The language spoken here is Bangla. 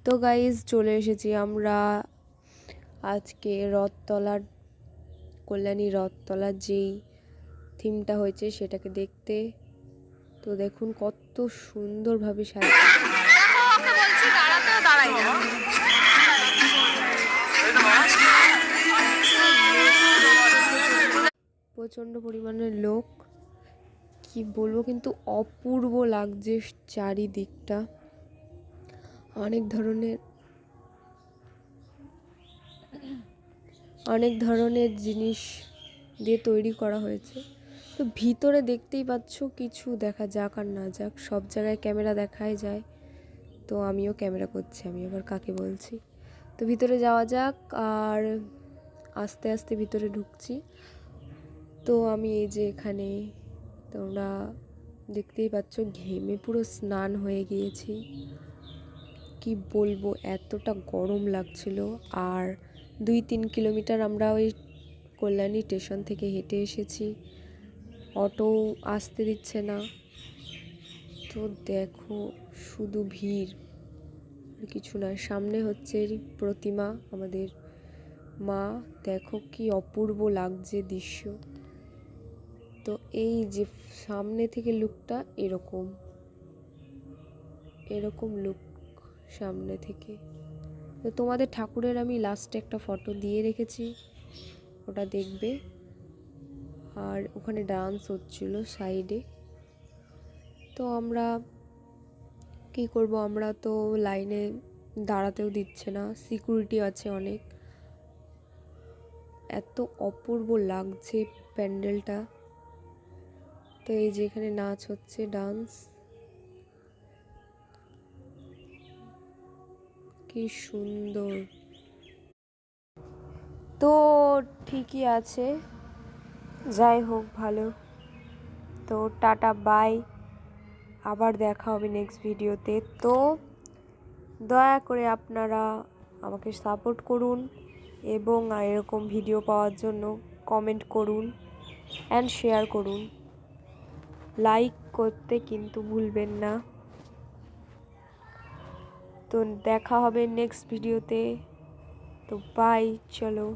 তো গাইজ চলে এসেছি আমরা আজকে রথতলার কল্যাণী রথতলার যেই থিমটা হয়েছে সেটাকে দেখতে। তো দেখুন কত সুন্দরভাবে সাজানো, প্রচণ্ড পরিমাণের লোক, কি বলবো, কিন্তু অপূর্ব লাগছে চারিদিকটা। অনেক ধরনের জিনিস দিয়ে তৈরি করা হয়েছে। তো ভিতরে দেখতেই পাচ্ছ, কিছু দেখা যাক আর না যাক সব জায়গায় ক্যামেরা দেখাই যায়, তো আমিও ক্যামেরা করছি, আমি আবার কাকে বলছি। তো ভিতরে যাওয়া যাক, আর আস্তে আস্তে ভিতরে ঢুকছি। তো আমি এই যে এখানে তোমরা দেখতেই পাচ্ছ ঘেমে পুরো স্নান হয়ে গিয়েছি, কি বলবো এতটা গরম লাগছিল। আর 2-3 কিলোমিটার আমরা ওই কল্যাণী স্টেশন থেকে হেঁটে এসেছি, অটো আসতে দিচ্ছে না। তো দেখো শুধু ভিড় আর কিছু না। সামনে হচ্ছে প্রতিমা আমাদের মা, দেখো কি অপূর্ব লাগছে দৃশ্য। তো এই যে সামনে থেকে লুকটা এরকম লুক সামনে থেকে। তো তোমাদের ঠাকুরের আমি লাস্টে একটা ফটো দিয়ে রেখেছি, ওটা দেখবে। আর ওখানে ডান্স হচ্ছিল সাইডে। তো আমরা কি করব, আমরা তো লাইনে দাঁড়াতেও দিচ্ছে না, সিকিউরিটি আছে অনেক। এত অপূর্ব লাগছে প্যান্ডেলটা। তো এই যে এখানে নাচ হচ্ছে, ডান্স, কি সুন্দর। তো ঠিকই আছে, যাই হোক ভালো। তো টাটা বাই, আবার দেখা হবে নেক্সট ভিডিওতে। তো দয়া করে আপনারা আমাকে সাপোর্ট করুন এবং এরকম ভিডিও পাওয়ার জন্য কমেন্ট করুন অ্যান্ড শেয়ার করুন, লাইক করতে কিন্তু ভুলবেন না। তো দেখা হবে নেক্সট ভিডিওতে। তো বাই, চলো।